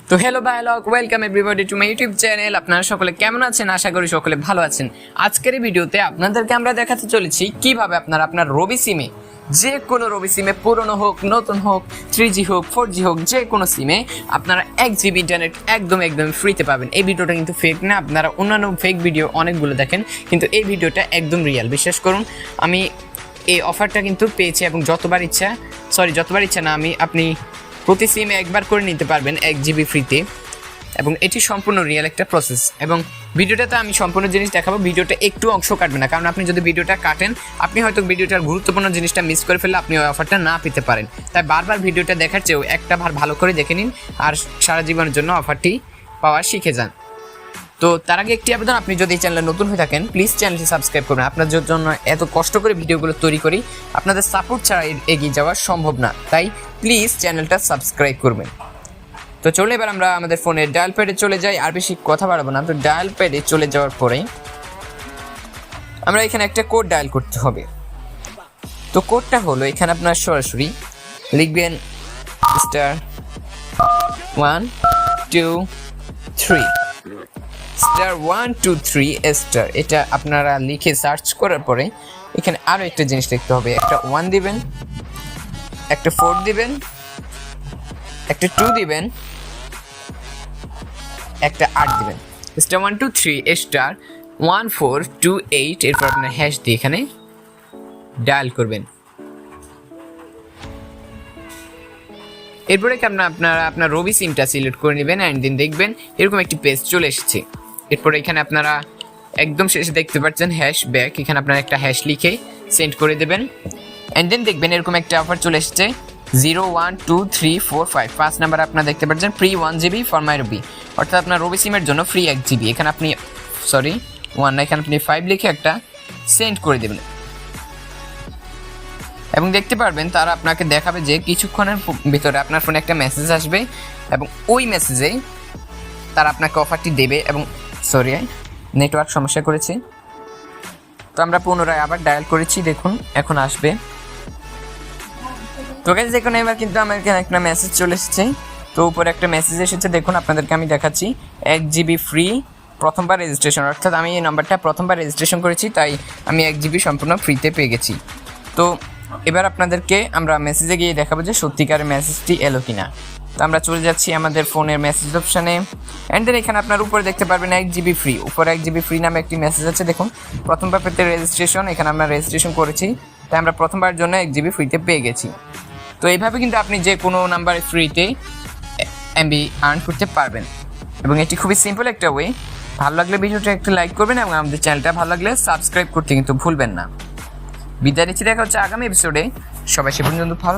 তো হ্যালো ভাই লোক, welcome everybody to my YouTube channel. আপনারা সকলে কেমন আছেন? আশা করি সকলে ভালো আছেন। আজকের এই ভিডিওতে আপনাদেরকে আমরা দেখাতে চলেছি কিভাবে আপনারা আপনার রবি সিমে, যে কোনো রবি সিমে, পুরনো হোক নতুন হোক, 3G হোক 4G হোক, যে কোনো সিমে আপনারা 1 GB ইন্টারনেট একদম ফ্রিতে পাবেন। এই ভিডিওটা কিন্তু ফেক না। আপনারা অন্যান্য ফেক ভিডিও অনেকগুলো দেখেন, কিন্তু এই ভিডিওটা একদম রিয়েল। বিশ্বাস করুন, আমি এই অফারটা কিন্তু পেয়েছি এবং যতবার ইচ্ছা না, আপনি প্রতি সিমে একবার করে নিতে পারবেন 1 GB ফ্রিতে, এবং এটি সম্পূর্ণ রিয়েল একটা প্রসেস। এবং ভিডিওটাতে আমি সম্পূর্ণ জিনিস দেখাবো, ভিডিওটা একটু অংশ কাটবে না, কারণ আপনি যদি ভিডিওটা কাটেন আপনি হয়তো ভিডিওটার গুরুত্বপূর্ণ জিনিসটা মিস করে ফেললে আপনি ওই অফারটা না পেতে পারেন। তাই বারবার ভিডিওটা দেখার চেয়েও একটা ভালো করে দেখে নিন আর সারা জীবনের জন্য অফারটি পাওয়া শিখে যান। তো তার আগে একটি আবেদন, আপনি যদি এই চ্যানেলে নতুন হয়ে থাকেন প্লিজ চ্যানেলটি সাবস্ক্রাইব করবেন। আপনাদের জন্য এত কষ্ট করে ভিডিওগুলো তৈরি করি, আপনাদের সাপোর্ট ছাড়া এগিয়ে যাওয়া সম্ভব না, তাই প্লিজ চ্যানেলটা সাবস্ক্রাইব করবেন। তো চলো এবার আমরা আমাদের ফোনের ডায়াল প্যাডে চলে যাই। আর বেশি কথা বাড়াবো না। তো ডায়াল প্যাডে চলে যাওয়ার পরে আমরা এখানে একটা কোড ডায়াল করতে হবে। তো কোডটা হলো, এখানে আপনার সরাসরি লিখবেন *123*123*. এটা আপনারা লিখে সার্চ করার পরে এখানে আরও একটা জিনিস লিখতে হবে। একটা 1 দিবেন, একটা 4 দিবেন, একটা 2 দিবেন, একটা 8 দিবেন। *123*1428, এরপর আপনার হ্যাশ দিয়ে এখানে ডায়াল করবেন। এরপরে আপনারা আপনার রবি সিমটা সিলেক্ট করে নেবেন অ্যান্ড দেন দেখবেন এরকম একটি পেজ চলে এসেছে। এরপরে এখানে আপনারা একদম শেষে দেখতে পাচ্ছেন হ্যাশ ব্যাক, এখানে আপনারা একটা হ্যাশ লিখে সেন্ড করে দেবেন অ্যান্ড দেন দেখবেন এরকম একটা অফার চলে এসেছে 0123455। 5 নাম্বার আপনারা দেখতে পাচ্ছেন ফ্রি 1 GB ফর মাই রবি, অর্থাৎ আপনার রবি সিমের জন্য ফ্রি 1 GB। এখানে আপনি 1 না, এখানে আপনি 5 লিখে একটা সেন্ড করে দেবেন এবং দেখতে পারবেন তারা আপনাকে দেখাবে যে কিছুক্ষণের ভিতরে আপনার ফোনে একটা মেসেজ আসবে এবং ওই মেসেজে তারা আপনাকে অফারটি দেবে। এবং নেটওয়ার্ক সমস্যা করেছে, তো আমরা পুনরায় আবার ডায়াল করেছি, দেখুন এখন আসবে। তো গাইস দেখুন এবার কিন্তু আমার এখানে একটা মেসেজ চলে এসেছে। তো উপরে একটা মেসেজ এসেছে, দেখুন আপনাদেরকে আমি দেখাচ্ছি 1 GB ফ্রি প্রথমবার রেজিস্ট্রেশন, অর্থাৎ আমি এই নাম্বারটা প্রথমবার রেজিস্ট্রেশন করেছি, তাই আমি 1 GB সম্পূর্ণ ফ্রিতে পেয়ে গেছি। তো এবার আপনাদেরকে আমরা মেসেজে গিয়ে দেখাবো যে সত্যিকারের মেসেজটি এলো কিনা। তো আমরা চলে যাচ্ছি আমাদের ফোনের মেসেজ অপশানে অ্যান্ড দেন এখানে আপনার উপরে দেখতে পারবেন 1 GB ফ্রি, উপরে 1 GB ফ্রি নামে একটি মেসেজ আছে। দেখুন প্রথমবার পেতে রেজিস্ট্রেশন, এখানে আমরা রেজিস্ট্রেশন করেছি, তাই আমরা প্রথমবার জন্য 1 GB ফ্রিতে পেয়ে গেছি। তো এইভাবে কিন্তু আপনি যে কোনো নাম্বারে ফ্রিতে MB আর্ন করতে পারবেন এবং এটি খুবই সিম্পল একটা ওয়ে। ভালো লাগলে ভিডিওটা একটু লাইক করবেন এবং আমাদের চ্যানেলটা ভালো লাগলে সাবস্ক্রাইব করতে কিন্তু ভুলবেন না। বিদায় নিচ্ছি, দেখা হচ্ছে আগামী এপিসোডে। সবাই সে পর্যন্ত ভালো